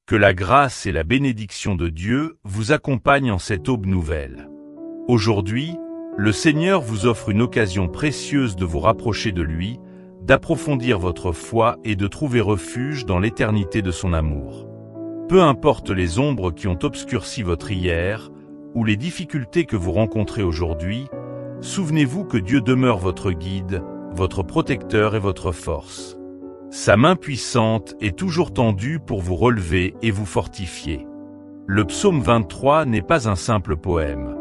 Que la grâce et la bénédiction de Dieu vous accompagnent en cette aube nouvelle. Aujourd'hui, le Seigneur vous offre une occasion précieuse de vous rapprocher de lui, d'approfondir votre foi et de trouver refuge dans l'éternité de son amour. Peu importe les ombres qui ont obscurci votre hier, ou les difficultés que vous rencontrez aujourd'hui, souvenez-vous que Dieu demeure votre guide, votre protecteur et votre force. Sa main puissante est toujours tendue pour vous relever et vous fortifier. Le psaume 23 n'est pas un simple poème.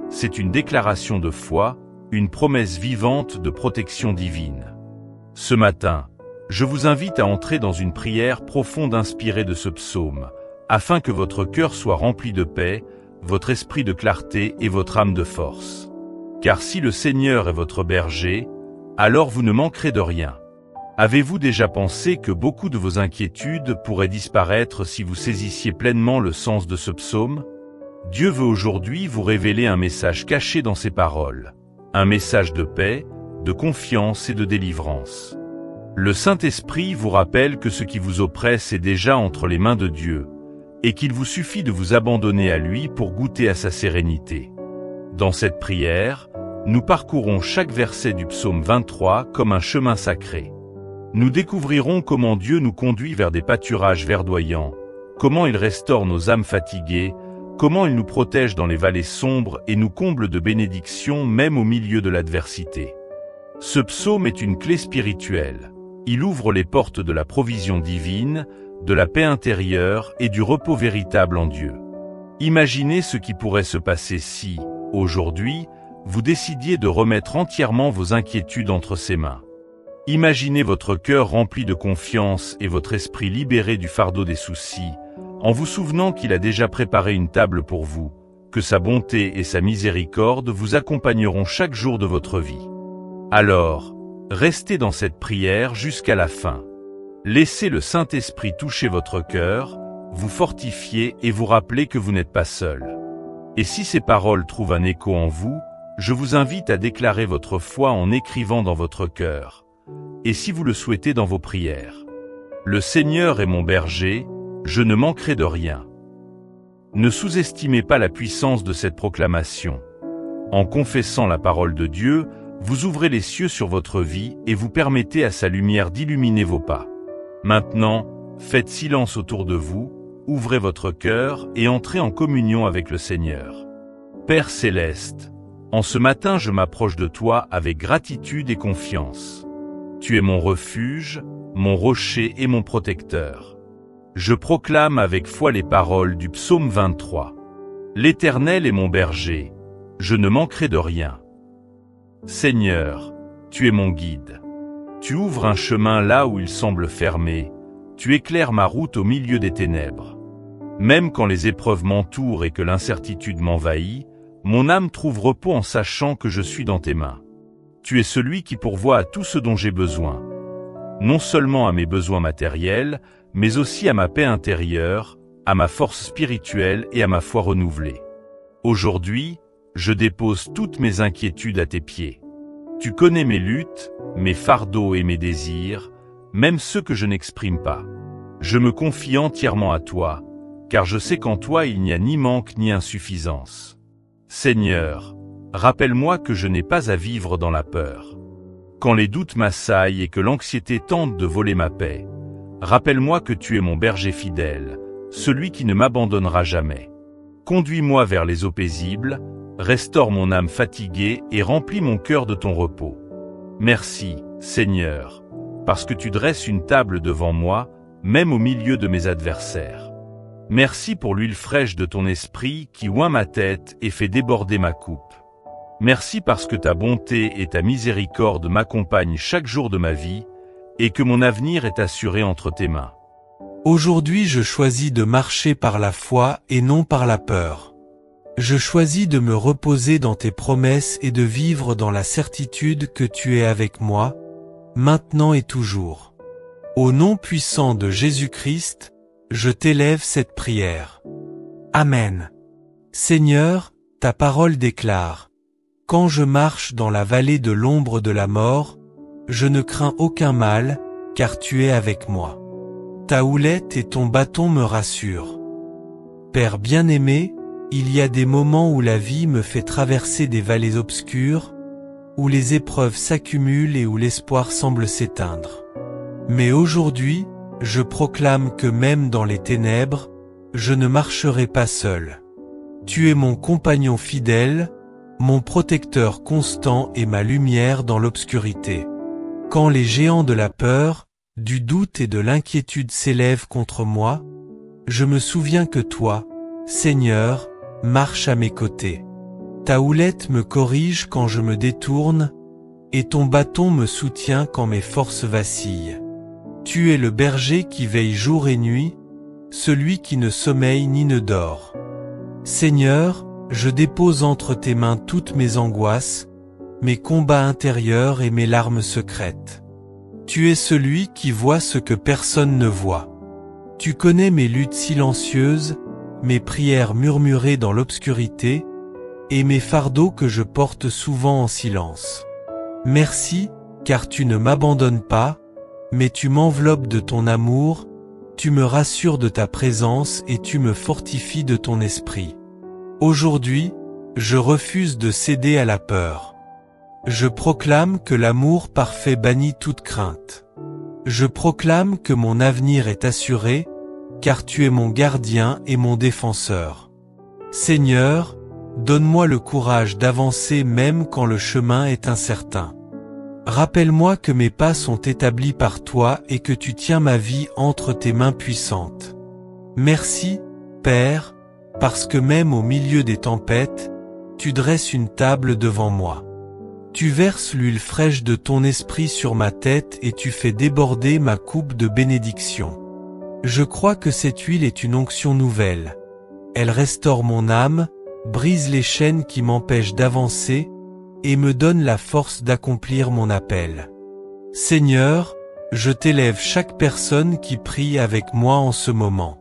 C'est une déclaration de foi, une promesse vivante de protection divine. Ce matin, je vous invite à entrer dans une prière profonde inspirée de ce psaume, afin que votre cœur soit rempli de paix, votre esprit de clarté et votre âme de force. Car si le Seigneur est votre berger, alors vous ne manquerez de rien. Avez-vous déjà pensé que beaucoup de vos inquiétudes pourraient disparaître si vous saisissiez pleinement le sens de ce psaume? Dieu veut aujourd'hui vous révéler un message caché dans ses paroles, un message de paix, de confiance et de délivrance. Le Saint-Esprit vous rappelle que ce qui vous oppresse est déjà entre les mains de Dieu, et qu'il vous suffit de vous abandonner à lui pour goûter à sa sérénité. Dans cette prière, nous parcourons chaque verset du psaume 23 comme un chemin sacré. Nous découvrirons comment Dieu nous conduit vers des pâturages verdoyants, comment il restaure nos âmes fatiguées, comment il nous protège dans les vallées sombres et nous comble de bénédictions même au milieu de l'adversité. Ce psaume est une clé spirituelle. Il ouvre les portes de la provision divine, de la paix intérieure et du repos véritable en Dieu. Imaginez ce qui pourrait se passer si, aujourd'hui, vous décidiez de remettre entièrement vos inquiétudes entre ses mains. Imaginez votre cœur rempli de confiance et votre esprit libéré du fardeau des soucis, en vous souvenant qu'il a déjà préparé une table pour vous, que sa bonté et sa miséricorde vous accompagneront chaque jour de votre vie. Alors, restez dans cette prière jusqu'à la fin. Laissez le Saint-Esprit toucher votre cœur, vous fortifier et vous rappeler que vous n'êtes pas seul. Et si ces paroles trouvent un écho en vous, je vous invite à déclarer votre foi en écrivant dans votre cœur. Et si vous le souhaitez dans vos prières. Le Seigneur est mon berger, je ne manquerai de rien. Ne sous-estimez pas la puissance de cette proclamation. En confessant la parole de Dieu, vous ouvrez les cieux sur votre vie et vous permettez à sa lumière d'illuminer vos pas. Maintenant, faites silence autour de vous, ouvrez votre cœur et entrez en communion avec le Seigneur. Père céleste, en ce matin je m'approche de toi avec gratitude et confiance. Tu es mon refuge, mon rocher et mon protecteur. Je proclame avec foi les paroles du psaume 23. L'Éternel est mon berger, je ne manquerai de rien. Seigneur, tu es mon guide. Tu ouvres un chemin là où il semble fermé, tu éclaires ma route au milieu des ténèbres. Même quand les épreuves m'entourent et que l'incertitude m'envahit, mon âme trouve repos en sachant que je suis dans tes mains. Tu es celui qui pourvoit à tout ce dont j'ai besoin. Non seulement à mes besoins matériels, mais aussi à ma paix intérieure, à ma force spirituelle et à ma foi renouvelée. Aujourd'hui, je dépose toutes mes inquiétudes à tes pieds. Tu connais mes luttes, mes fardeaux et mes désirs, même ceux que je n'exprime pas. Je me confie entièrement à toi, car je sais qu'en toi il n'y a ni manque ni insuffisance. Seigneur, rappelle-moi que je n'ai pas à vivre dans la peur. Quand les doutes m'assaillent et que l'anxiété tente de voler ma paix, rappelle-moi que tu es mon berger fidèle, celui qui ne m'abandonnera jamais. Conduis-moi vers les eaux paisibles, restaure mon âme fatiguée et remplis mon cœur de ton repos. Merci, Seigneur, parce que tu dresses une table devant moi, même au milieu de mes adversaires. Merci pour l'huile fraîche de ton esprit qui oint ma tête et fait déborder ma coupe. Merci parce que ta bonté et ta miséricorde m'accompagnent chaque jour de ma vie, et que mon avenir est assuré entre tes mains. Aujourd'hui je choisis de marcher par la foi et non par la peur. Je choisis de me reposer dans tes promesses et de vivre dans la certitude que tu es avec moi, maintenant et toujours. Au nom puissant de Jésus-Christ, je t'élève cette prière. Amen. Seigneur, ta parole déclare: quand je marche dans la vallée de l'ombre de la mort, je ne crains aucun mal, car tu es avec moi. Ta houlette et ton bâton me rassurent. Père bien-aimé, il y a des moments où la vie me fait traverser des vallées obscures, où les épreuves s'accumulent et où l'espoir semble s'éteindre. Mais aujourd'hui, je proclame que même dans les ténèbres, je ne marcherai pas seul. Tu es mon compagnon fidèle, mon protecteur constant et ma lumière dans l'obscurité. Quand les géants de la peur, du doute et de l'inquiétude s'élèvent contre moi, je me souviens que toi, Seigneur, marches à mes côtés. Ta houlette me corrige quand je me détourne, et ton bâton me soutient quand mes forces vacillent. Tu es le berger qui veille jour et nuit, celui qui ne sommeille ni ne dort. Seigneur, je dépose entre tes mains toutes mes angoisses, mes combats intérieurs et mes larmes secrètes. Tu es celui qui voit ce que personne ne voit. Tu connais mes luttes silencieuses, mes prières murmurées dans l'obscurité, et mes fardeaux que je porte souvent en silence. Merci, car tu ne m'abandonnes pas, mais tu m'enveloppes de ton amour, tu me rassures de ta présence et tu me fortifies de ton esprit. Aujourd'hui, je refuse de céder à la peur. Je proclame que l'amour parfait bannit toute crainte. Je proclame que mon avenir est assuré, car tu es mon gardien et mon défenseur. Seigneur, donne-moi le courage d'avancer même quand le chemin est incertain. Rappelle-moi que mes pas sont établis par toi et que tu tiens ma vie entre tes mains puissantes. Merci, Père, parce que même au milieu des tempêtes, tu dresses une table devant moi. Tu verses l'huile fraîche de ton esprit sur ma tête et tu fais déborder ma coupe de bénédiction. Je crois que cette huile est une onction nouvelle. Elle restaure mon âme, brise les chaînes qui m'empêchent d'avancer, et me donne la force d'accomplir mon appel. Seigneur, je t'élève chaque personne qui prie avec moi en ce moment.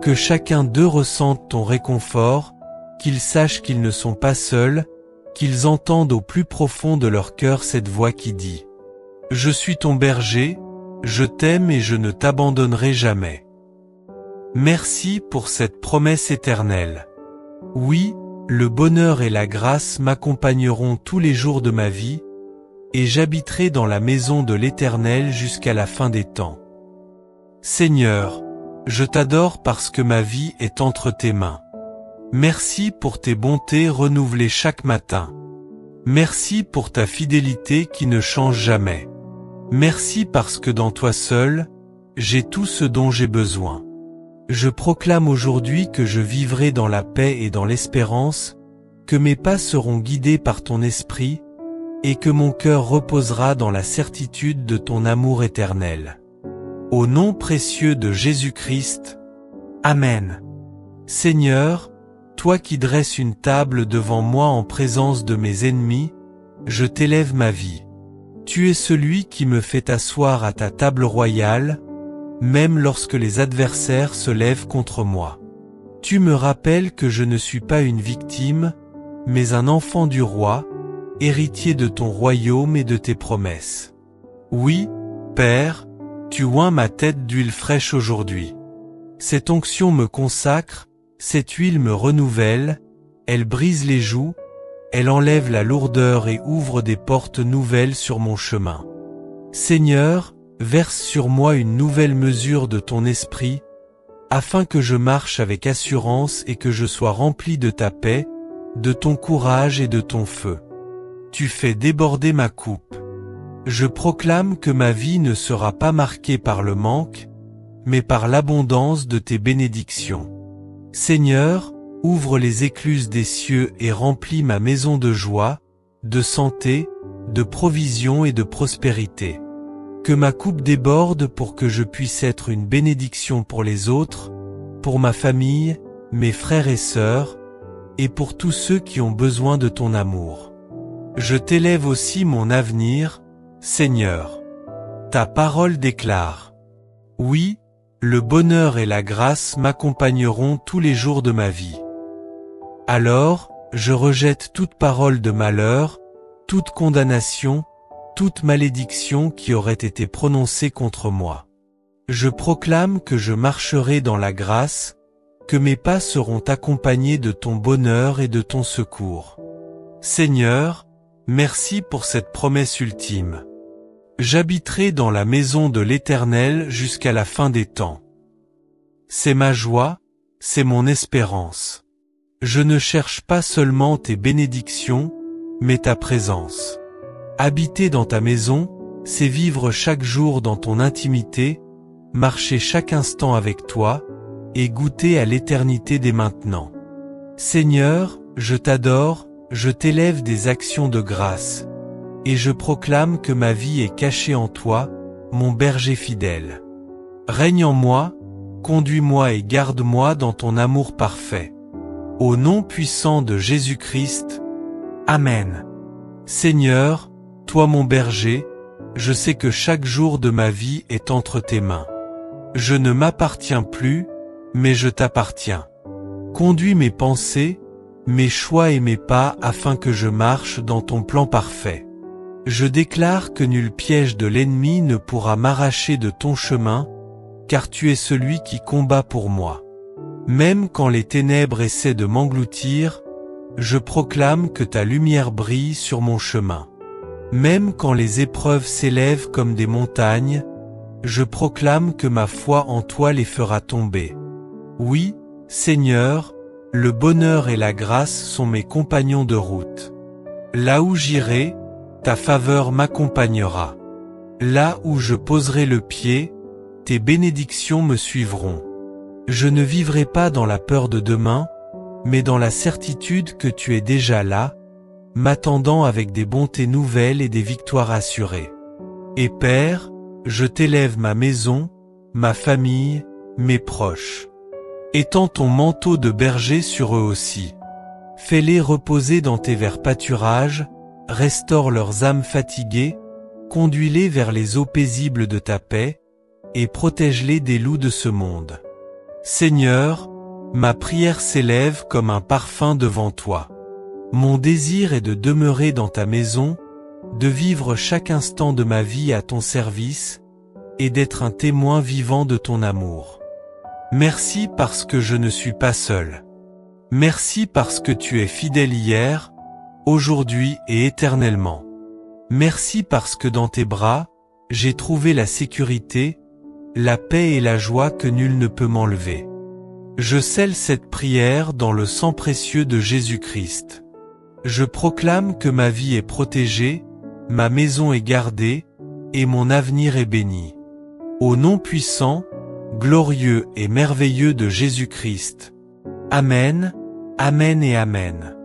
Que chacun d'eux ressente ton réconfort, qu'ils sachent qu'ils ne sont pas seuls, qu'ils entendent au plus profond de leur cœur cette voix qui dit « Je suis ton berger, je t'aime et je ne t'abandonnerai jamais. » Merci pour cette promesse éternelle. Oui, le bonheur et la grâce m'accompagneront tous les jours de ma vie, et j'habiterai dans la maison de l'Éternel jusqu'à la fin des temps. Seigneur, je t'adore parce que ma vie est entre tes mains. Merci pour tes bontés renouvelées chaque matin. Merci pour ta fidélité qui ne change jamais. Merci parce que dans toi seul, j'ai tout ce dont j'ai besoin. Je proclame aujourd'hui que je vivrai dans la paix et dans l'espérance, que mes pas seront guidés par ton esprit, et que mon cœur reposera dans la certitude de ton amour éternel. Au nom précieux de Jésus-Christ. Amen. Seigneur, toi qui dresses une table devant moi en présence de mes ennemis, je t'élève ma vie. Tu es celui qui me fait asseoir à ta table royale, même lorsque les adversaires se lèvent contre moi. Tu me rappelles que je ne suis pas une victime, mais un enfant du roi, héritier de ton royaume et de tes promesses. Oui, Père, tu oins ma tête d'huile fraîche aujourd'hui. Cette onction me consacre, cette huile me renouvelle, elle brise les joues, elle enlève la lourdeur et ouvre des portes nouvelles sur mon chemin. Seigneur, verse sur moi une nouvelle mesure de ton esprit, afin que je marche avec assurance et que je sois rempli de ta paix, de ton courage et de ton feu. Tu fais déborder ma coupe. Je proclame que ma vie ne sera pas marquée par le manque, mais par l'abondance de tes bénédictions. Seigneur, ouvre les écluses des cieux et remplis ma maison de joie, de santé, de provision et de prospérité. Que ma coupe déborde pour que je puisse être une bénédiction pour les autres, pour ma famille, mes frères et sœurs, et pour tous ceux qui ont besoin de ton amour. Je t'élève aussi mon avenir, Seigneur. Ta parole déclare. Oui, le bonheur et la grâce m'accompagneront tous les jours de ma vie. Alors, je rejette toute parole de malheur, toute condamnation, toute malédiction qui aurait été prononcée contre moi. Je proclame que je marcherai dans la grâce, que mes pas seront accompagnés de ton bonheur et de ton secours. Seigneur, merci pour cette promesse ultime. J'habiterai dans la maison de l'Éternel jusqu'à la fin des temps. C'est ma joie, c'est mon espérance. Je ne cherche pas seulement tes bénédictions, mais ta présence. Habiter dans ta maison, c'est vivre chaque jour dans ton intimité, marcher chaque instant avec toi, et goûter à l'éternité dès maintenant. Seigneur, je t'adore, je t'élève des actions de grâce, et je proclame que ma vie est cachée en toi, mon berger fidèle. Règne en moi, conduis-moi et garde-moi dans ton amour parfait. Au nom puissant de Jésus-Christ. Amen. Seigneur, toi mon berger, je sais que chaque jour de ma vie est entre tes mains. Je ne m'appartiens plus, mais je t'appartiens. Conduis mes pensées, mes choix et mes pas afin que je marche dans ton plan parfait. Je déclare que nul piège de l'ennemi ne pourra m'arracher de ton chemin, car tu es celui qui combat pour moi. Même quand les ténèbres essaient de m'engloutir, je proclame que ta lumière brille sur mon chemin. Même quand les épreuves s'élèvent comme des montagnes, je proclame que ma foi en toi les fera tomber. Oui, Seigneur, le bonheur et la grâce sont mes compagnons de route. Là où j'irai, ta faveur m'accompagnera. Là où je poserai le pied, tes bénédictions me suivront. Je ne vivrai pas dans la peur de demain, mais dans la certitude que tu es déjà là, m'attendant avec des bontés nouvelles et des victoires assurées. Et Père, je t'élève ma maison, ma famille, mes proches. Étends ton manteau de berger sur eux aussi. Fais-les reposer dans tes verts pâturages, restaure leurs âmes fatiguées, conduis-les vers les eaux paisibles de ta paix, et protège-les des loups de ce monde. Seigneur, ma prière s'élève comme un parfum devant toi. Mon désir est de demeurer dans ta maison, de vivre chaque instant de ma vie à ton service, et d'être un témoin vivant de ton amour. Merci parce que je ne suis pas seul. Merci parce que tu es fidèle hier, aujourd'hui et éternellement. Merci parce que dans tes bras, j'ai trouvé la sécurité, la paix et la joie que nul ne peut m'enlever. Je scelle cette prière dans le sang précieux de Jésus-Christ. Je proclame que ma vie est protégée, ma maison est gardée, et mon avenir est béni. Au nom puissant, glorieux et merveilleux de Jésus-Christ. Amen, Amen et Amen.